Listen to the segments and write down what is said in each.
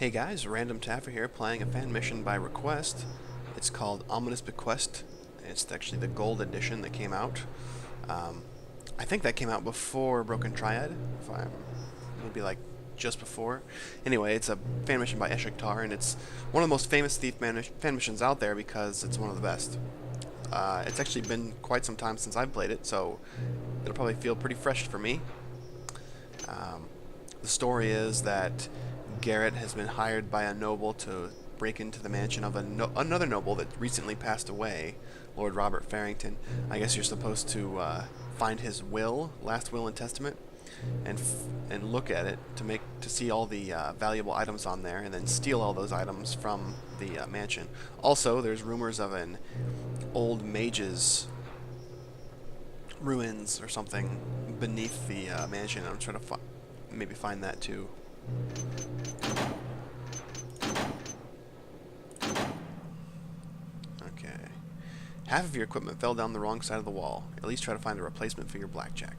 Hey guys, Random Taffer here playing a fan mission by request. It's called Ominous Bequest. It's actually the gold edition that came out. I think that came out before Broken Triad, if I'm maybe like just before. Anyway, it's a fan mission by Eshiktar, and it's one of the most famous Thief fan missions out there because it's one of the best. It's actually been quite some time since I've played it, so it'll probably feel pretty fresh for me. The story is that Garrett has been hired by a noble to break into the mansion of another noble that recently passed away, Lord Robert Farrington. I guess you're supposed to find his last will and testament, and look at it to see all the valuable items on there, and then steal all those items from the mansion. Also, there's rumors of an old mage's ruins or something beneath the mansion. I'm trying to maybe find that too. Okay. Half of your equipment fell down the wrong side of the wall. At least try to find a replacement for your blackjack.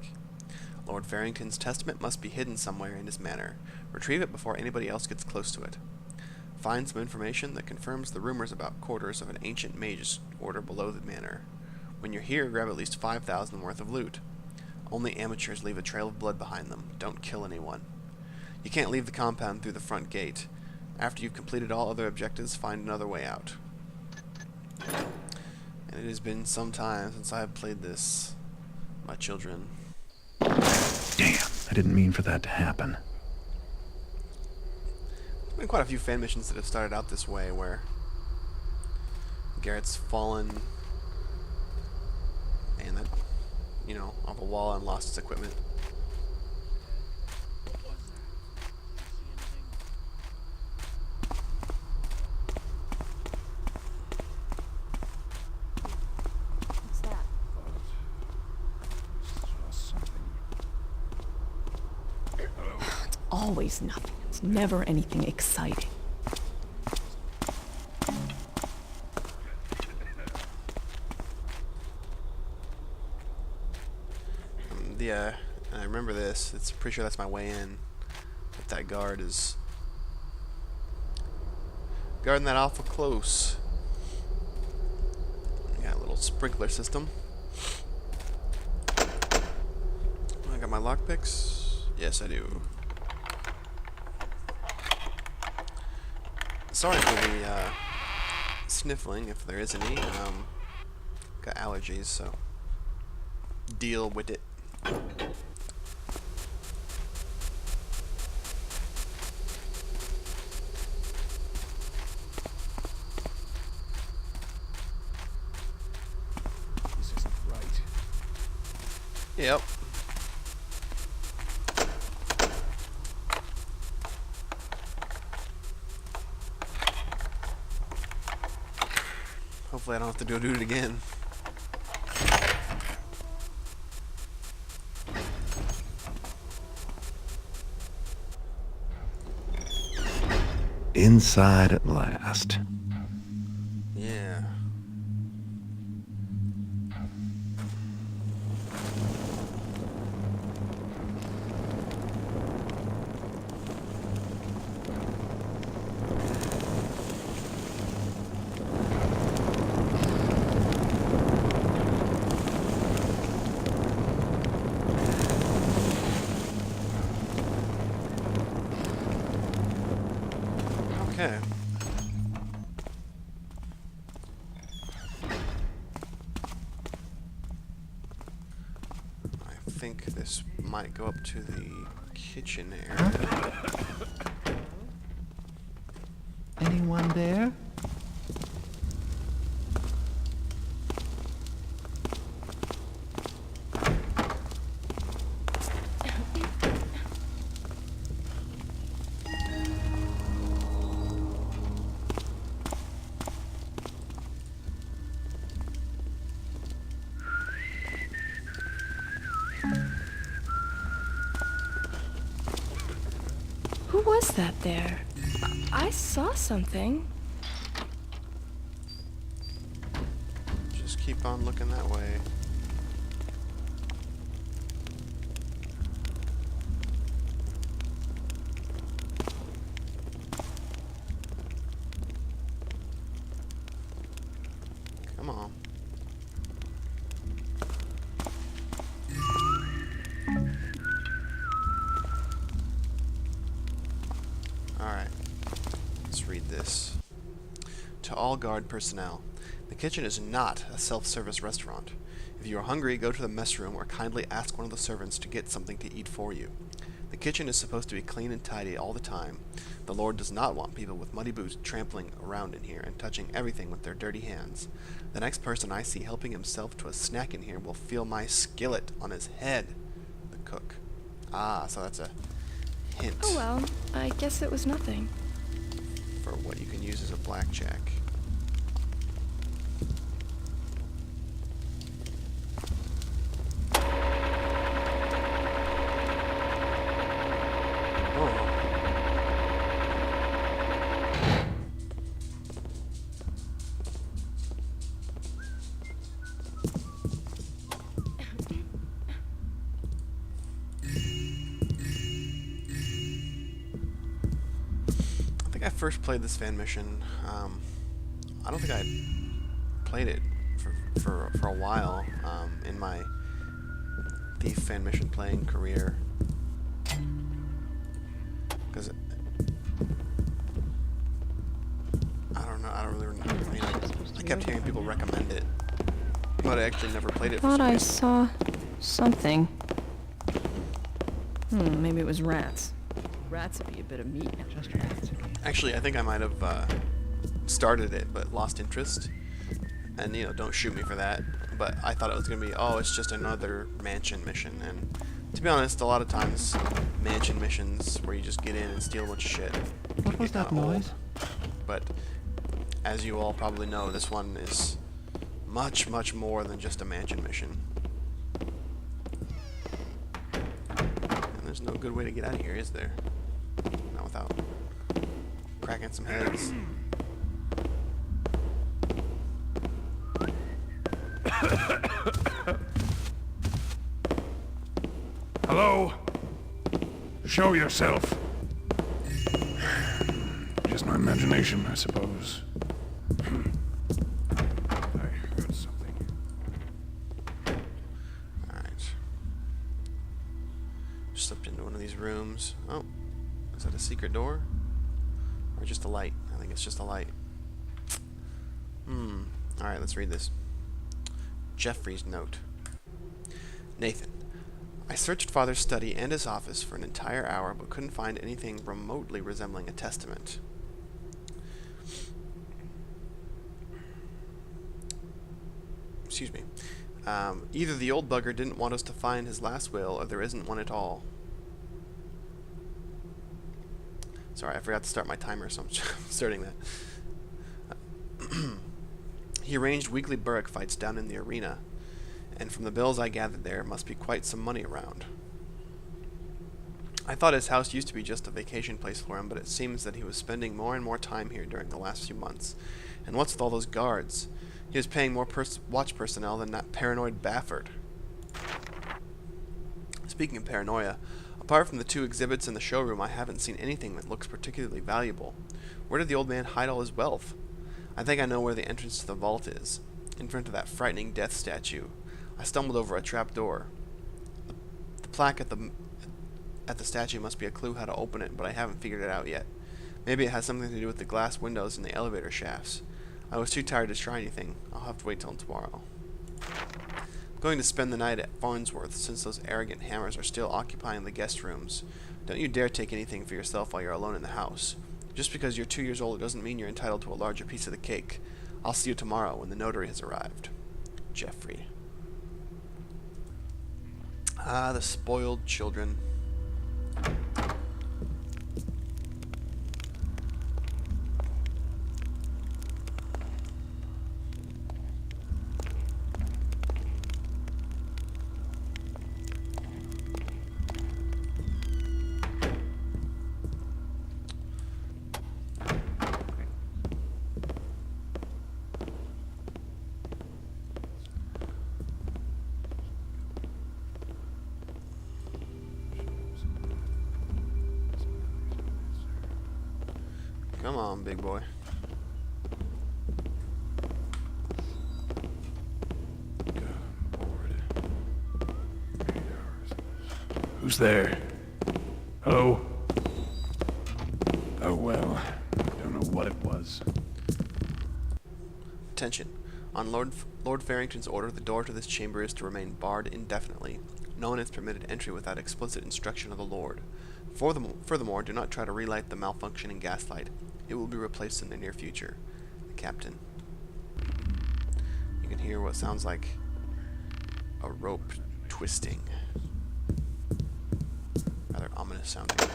Lord Farrington's testament must be hidden somewhere in his manor. Retrieve it before anybody else gets close to it. Find some information that confirms the rumors about quarters of an ancient mage's order below the manor. When you're here, grab at least 5,000 worth of loot. Only amateurs leave a trail of blood behind them. Don't kill anyone. You can't leave the compound through the front gate. After you've completed all other objectives, find another way out. And it has been some time since I've played this, my children. Damn, I didn't mean for that to happen. There's been quite a few fan missions that have started out this way, where Garrett's fallen and that, off a wall and lost his equipment. Always nothing. It's never anything exciting. And I remember this. It's pretty sure that's my way in. But that guard is guarding that awful close. Got a little sprinkler system. I got my lockpicks. Yes, I do. Sorry for the sniffling, if there is any. Got allergies, so deal with it. This isn't right. Yep. Hopefully I don't have to go do it again. Inside at last. Yeah. Okay. I think this might go up to the kitchen area. Anyone there? Who was that there? I saw something. Just keep on looking that way. Come on. Alright. Let's read this. To all guard personnel. The kitchen is not a self-service restaurant. If you are hungry, go to the mess room or kindly ask one of the servants to get something to eat for you. The kitchen is supposed to be clean and tidy all the time. The Lord does not want people with muddy boots trampling around in here and touching everything with their dirty hands. The next person I see helping himself to a snack in here will feel my skillet on his head. The cook. Ah, so that's a hint Oh well, I guess it was nothing. for what you can use as a blackjack. I first played this fan mission. I don't think I played it for a while in my Thief fan mission playing career, because I don't know. I don't really know. I mean, I kept hearing people recommend it, but I actually never played it. Thought I reason. saw something. Maybe it was rats. Rats would be a bit of meat. Just rats. Actually, I think I might have started it, but lost interest. And, you know, don't shoot me for that. But I thought it was going to be, oh, it's just another mansion mission. And to be honest, a lot of times, mansion missions where you just get in and steal a bunch of shit. What was that noise? But as you all probably know, this one is much, much more than just a mansion mission. And there's no good way to get out of here, is there? Not without cracking some heads. Hello? Show yourself. Just my imagination, I suppose. I heard something. Alright. Slipped into one of these rooms. Oh. Is that a secret door? Or just a light? I think it's just a light. Alright, let's read this. Jeffrey's note. Nathan. I searched Father's study and his office for an entire hour, but couldn't find anything remotely resembling a testament. Excuse me. Either the old bugger didn't want us to find his last will, or there isn't one at all. Sorry, I forgot to start my timer, so I'm starting that. He arranged weekly burrick fights down in the arena, and from the bills I gathered there must be quite some money around. I thought his house used to be just a vacation place for him, but it seems that he was spending more and more time here during the last few months. And what's with all those guards? He was paying more watch personnel than that paranoid Bafford. Speaking of paranoia, apart from the 2 exhibits in the showroom, I haven't seen anything that looks particularly valuable. Where did the old man hide all his wealth? I think I know where the entrance to the vault is, in front of that frightening death statue. I stumbled over a trap door. The plaque at the statue must be a clue how to open it, but I haven't figured it out yet. Maybe it has something to do with the glass windows in the elevator shafts. I was too tired to try anything. I'll have to wait till tomorrow. I'm going to spend the night at Farnsworth, since those arrogant hammers are still occupying the guest rooms. Don't you dare take anything for yourself while you're alone in the house. Just because you're 2 years older doesn't mean you're entitled to a larger piece of the cake. I'll see you tomorrow when the notary has arrived. Jeffrey. Ah, the spoiled children. Come on, big boy. Who's there? Hello? Oh well. Don't know what it was. Attention. On Lord Farrington's order, the door to this chamber is to remain barred indefinitely. No one is permitted entry without explicit instruction of the Lord. Furthermore, do not try to relight the malfunctioning gaslight. It will be replaced in the near future. The Captain. You can hear what sounds like a rope twisting. Rather ominous sounding.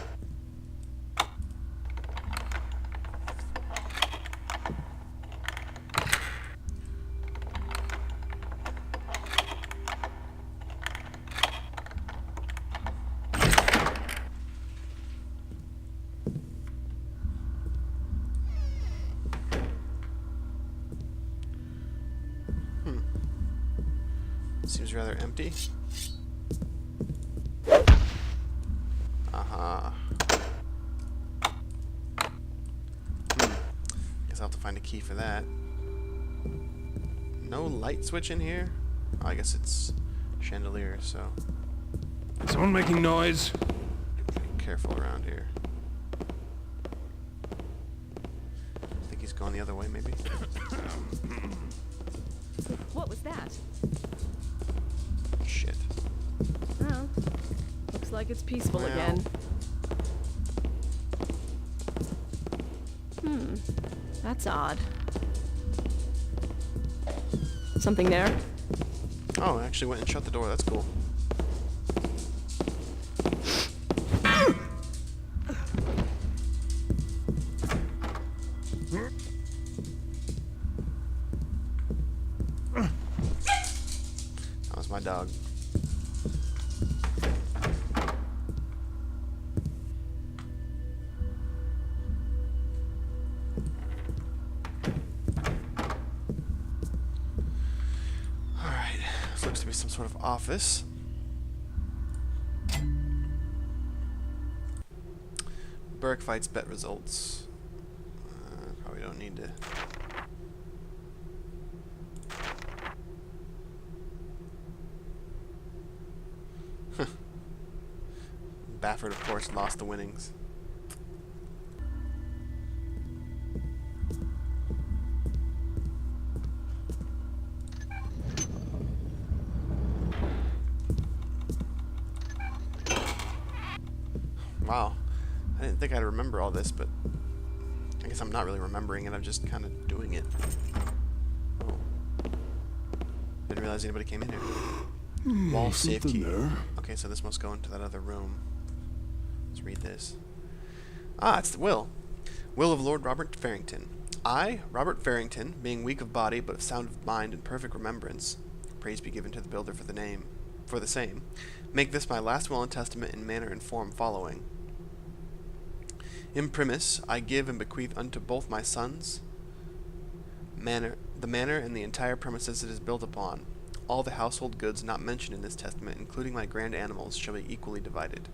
Seems rather empty. Aha. Guess I'll have to find a key for that. No light switch in here? Oh, I guess it's chandelier, so Someone making noise? be careful around here. I think he's going the other way, maybe. What was that? Shit. Oh, looks like it's peaceful Well. again. That's odd. Something there? Oh, I actually went and shut the door. That's cool. That was my dog. Alright, this looks to be some sort of office. Burke fights bet results. Probably don't need to. Baffert, of course, lost the winnings. Wow. I didn't think I'd remember all this, but I guess I'm not really remembering it, I'm just kind of doing it. Oh. Didn't realize anybody came in here. Wall safe key. Okay, so this must go into that other room. Let's read this. Ah, it's the will. Will of Lord Robert Farrington. I, Robert Farrington, being weak of body but of sound of mind and perfect remembrance, praise be given to the builder for the same, make this my last will and testament in manner and form following. Imprimis, I give and bequeath unto both my sons the manor and the entire premises it is built upon. All the household goods not mentioned in this testament, including my grand animals, shall be equally divided.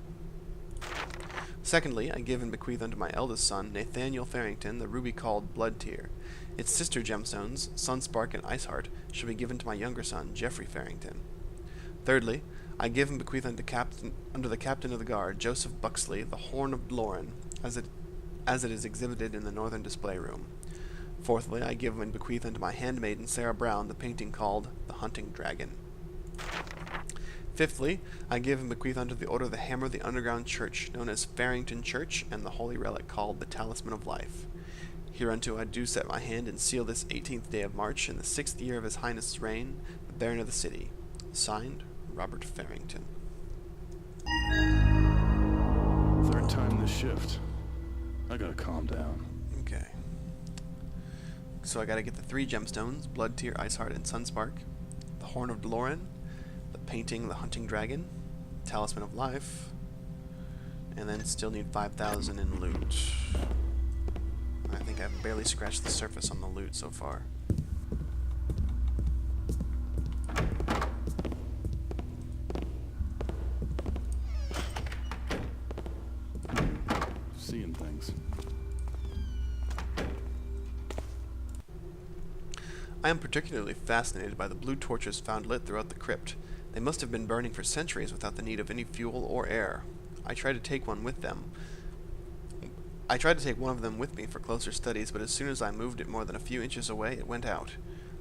Secondly, I give and bequeath unto my eldest son, Nathaniel Farrington, the ruby called Blood Tear. Its sister gemstones, Sunspark and Iceheart, shall be given to my younger son, Geoffrey Farrington. Thirdly, I give and bequeath unto the captain of the guard, Joseph Buxley, the Horn of Loren, as it is exhibited in the northern display room. Fourthly, I give and bequeath unto my handmaiden, Sarah Brown, the painting called The Hunting Dragon. Fifthly, I give and bequeath unto the Order of the Hammer the underground church, known as Farrington Church, and the holy relic called the Talisman of Life. Hereunto I do set my hand and seal this 18th day of March, in the 6th year of His Highness's reign, the Baron of the city. Signed, Robert Farrington. Third time this shift. I gotta calm down. Okay. So I gotta get the 3 gemstones, Blood Tear, Iceheart, and Sunspark, the Horn of Loren, the painting, the Hunting Dragon, Talisman of Life, and then still need 5,000 in loot. I think I've barely scratched the surface on the loot so far. Seeing things. I am particularly fascinated by the blue torches found lit throughout the crypt. They must have been burning for centuries without the need of any fuel or air. I tried to take one of them with me for closer studies, but as soon as I moved it more than a few inches away, it went out.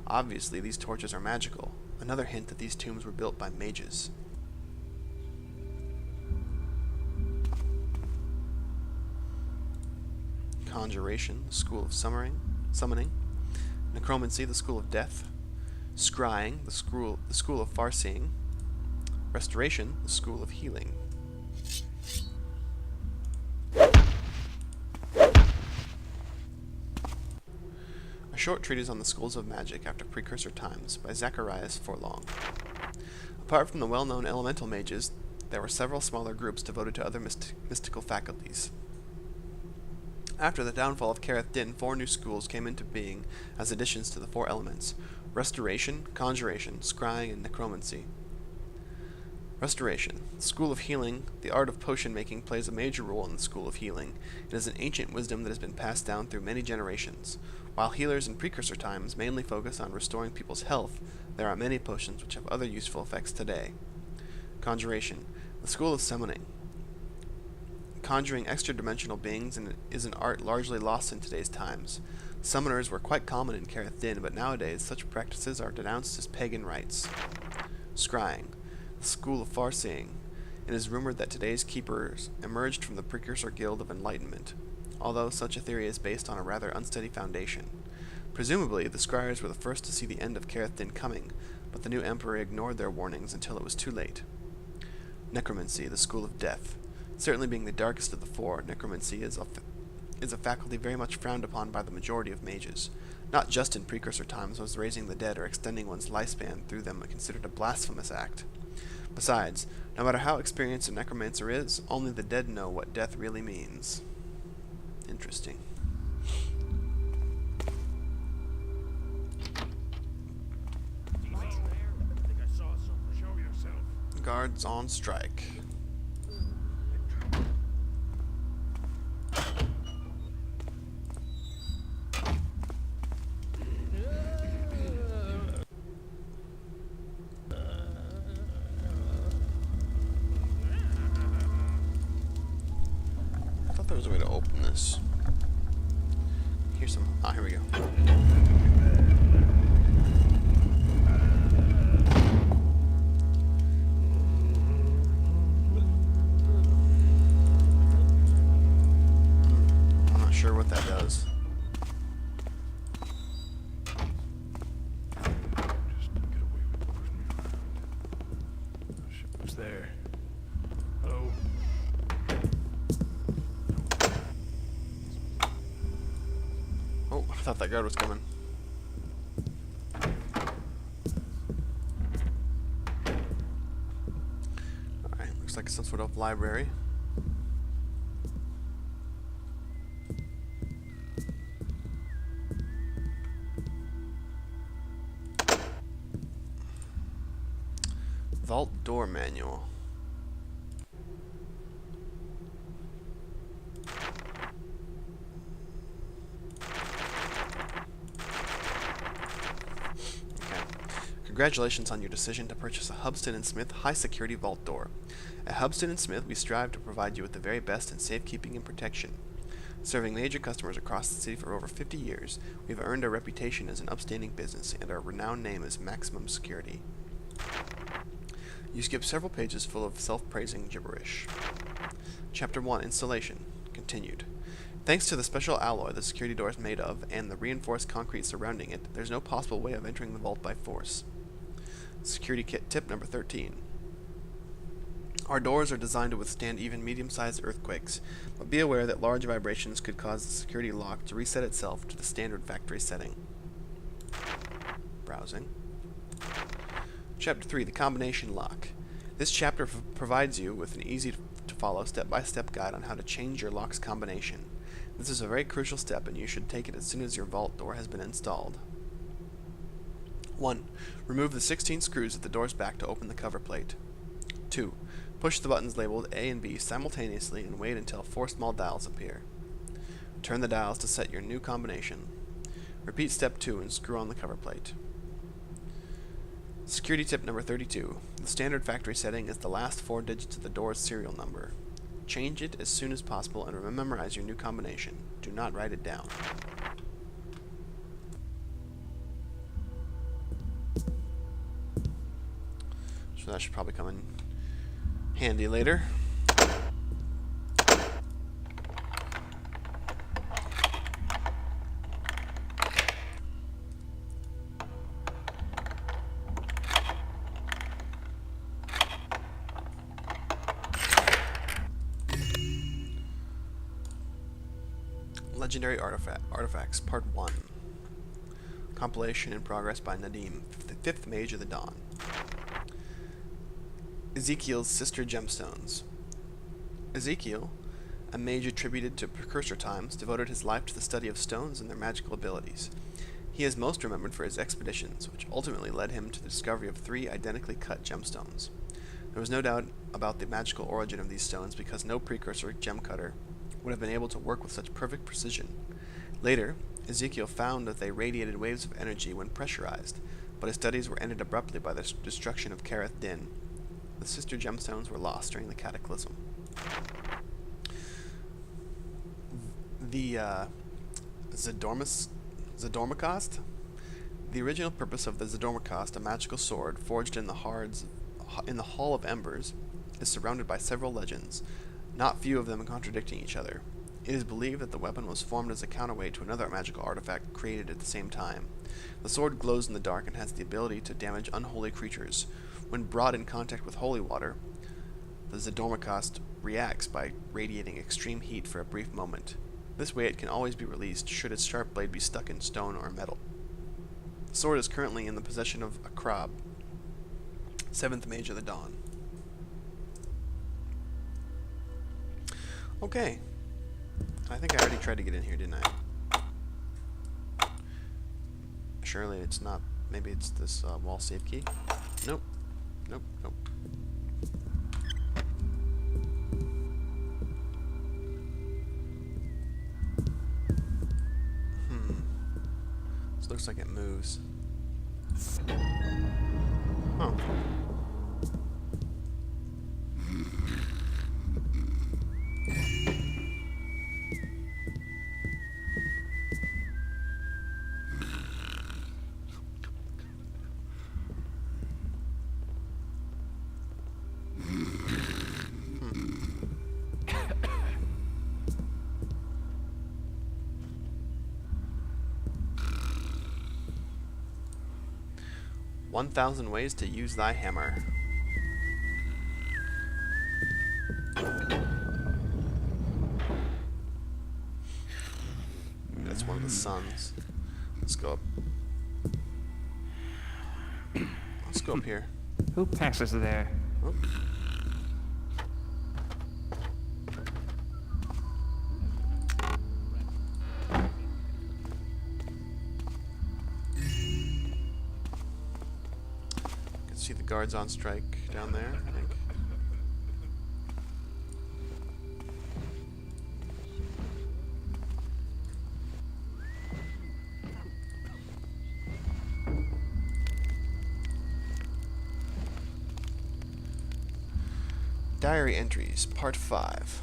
Obviously, these torches are magical. Another hint that these tombs were built by mages. Conjuration, the school of summoning. Necromancy, the school of death. Scrying, the school of farseeing. Restoration, the school of healing. A short treatise on the schools of magic after precursor times by Zacharias Forlong. Apart from the well-known elemental mages, there were several smaller groups devoted to other mystical faculties. After the downfall of Careth Din, 4 new schools came into being as additions to the 4 elements: restoration, conjuration, scrying, and necromancy. Restoration. The school of healing, the art of potion making, plays a major role in the school of healing. It is an ancient wisdom that has been passed down through many generations. While healers in precursor times mainly focus on restoring people's health, there are many potions which have other useful effects today. Conjuration. The school of summoning. Conjuring extra-dimensional beings is an art largely lost in today's times. Summoners were quite common in Careth Din, but nowadays such practices are denounced as pagan rites. Scrying. The school of farseeing. It is rumored that today's keepers emerged from the precursor guild of enlightenment, although such a theory is based on a rather unsteady foundation. Presumably, the scryers were the first to see the end of Careth Din coming, but the new emperor ignored their warnings until it was too late. Necromancy, the school of death. Certainly being the darkest of the 4, necromancy is a faculty very much frowned upon by the majority of mages. Not just in precursor times was raising the dead or extending one's lifespan through them considered a blasphemous act. Besides, no matter how experienced a necromancer is, only the dead know what death really means. Interesting. Guards on strike. I thought there was a way to open this. Here's some. Ah, here we go. I'm not sure what that does. Just get away with pushing me around. Oh shit, who's there? Hello? Oh, I thought that guard was coming. Alright, looks like some sort of library. Vault door manual. Congratulations on your decision to purchase a Hubston & Smith high-security vault door. At Hubston & Smith, we strive to provide you with the very best in safekeeping and protection. Serving major customers across the city for over 50 years, we've earned a reputation as an upstanding business, and our renowned name is Maximum Security. You skip several pages full of self-praising gibberish. Chapter 1, Installation. Continued. Thanks to the special alloy the security door is made of, and the reinforced concrete surrounding it, there's no possible way of entering the vault by force. Security kit tip number 13. Our doors are designed to withstand even medium-sized earthquakes, but be aware that large vibrations could cause the security lock to reset itself to the standard factory setting. Browsing. Chapter 3, the combination lock. This chapter provides you with an easy-to-follow step-by-step guide on how to change your lock's combination. This is a very crucial step, and you should take it as soon as your vault door has been installed. 1. Remove the 16 screws at the door's back to open the cover plate. 2. Push the buttons labeled A and B simultaneously and wait until 4 small dials appear. Turn the dials to set your new combination. Repeat step 2 and screw on the cover plate. Security tip number 32. The standard factory setting is the last 4 digits of the door's serial number. Change it as soon as possible and memorize your new combination. Do not write it down. So that should probably come in handy later. Legendary Artifacts, Part 1. Compilation in progress by Nadim, the 5th Mage of the Dawn. Ezekiel's Sister Gemstones. Ezekiel, a mage attributed to precursor times, devoted his life to the study of stones and their magical abilities. He is most remembered for his expeditions, which ultimately led him to the discovery of 3 identically cut gemstones. There was no doubt about the magical origin of these stones because no precursor gem cutter would have been able to work with such perfect precision. Later, Ezekiel found that they radiated waves of energy when pressurized, but his studies were ended abruptly by the destruction of Kareth Din. The sister gemstones were lost during the cataclysm. The Zadormacost? The original purpose of the Zadormacost, a magical sword forged in the Hall of Embers, is surrounded by several legends, not few of them contradicting each other. It is believed that the weapon was formed as a counterweight to another magical artifact created at the same time. The sword glows in the dark and has the ability to damage unholy creatures. When brought in contact with holy water, the Zadormacost reacts by radiating extreme heat for a brief moment. This way it can always be released should its sharp blade be stuck in stone or metal. The sword is currently in the possession of Akrab, 7th Mage of the Dawn. Okay. I think I already tried to get in here, didn't I? Surely it's not. Maybe it's this wall safe key. Nope. Nope. Nope. This looks like it moves. Oh. 1,000 ways to use thy hammer. That's one of the suns. Let's go up. Let's go up here. Who passes there? Oh. See the guards on strike down there, I think. Diary entries, part 5.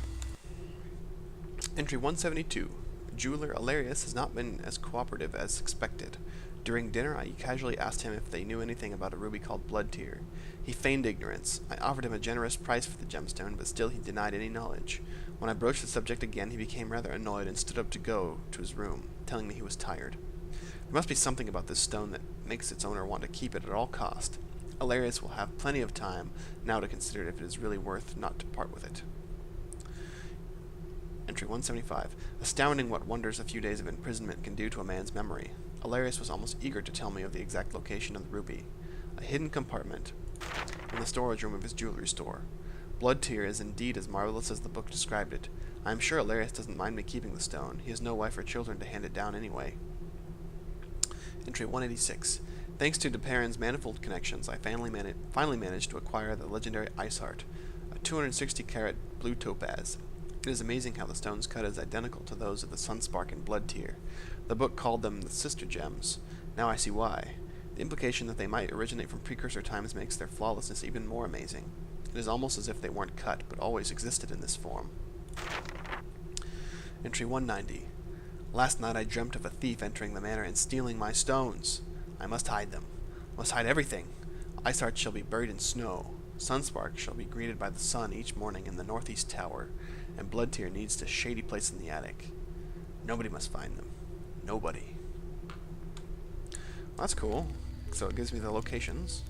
Entry 172. Jeweler Alarius has not been as cooperative as expected. During dinner, I casually asked him if they knew anything about a ruby called Blood Tear. He feigned ignorance. I offered him a generous price for the gemstone, but still he denied any knowledge. When I broached the subject again, he became rather annoyed and stood up to go to his room, telling me he was tired. There must be something about this stone that makes its owner want to keep it at all cost. Alarius will have plenty of time now to consider if it is really worth not to part with it. Entry 175. Astounding what wonders a few days of imprisonment can do to a man's memory. Alarius was almost eager to tell me of the exact location of the ruby. A hidden compartment in the storage room of his jewelry store. Blood Tear is indeed as marvelous as the book described it. I am sure Alarius doesn't mind me keeping the stone. He has no wife or children to hand it down anyway. Entry 186. Thanks to DePerrin's manifold connections, I finally managed to acquire the legendary Ice Heart, a 260-carat blue topaz. It is amazing how the stones cut is identical to those of the Sunspark and Blood Tear. The book called them the Sister Gems. Now I see why. The implication that they might originate from precursor times makes their flawlessness even more amazing. It is almost as if they weren't cut, but always existed in this form. Entry 190. Last night I dreamt of a thief entering the manor and stealing my stones. I must hide them. Must hide everything. Iceheart shall be buried in snow. Sunspark shall be greeted by the sun each morning in the northeast tower, and Bloodtear needs a shady place in the attic. Nobody must find them. Nobody. Well, that's cool. So it gives me the locations.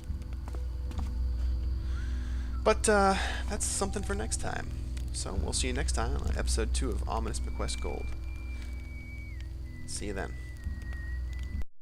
But that's something for next time. So we'll see you next time on episode 2 of Ominous Bequest Gold. See you then.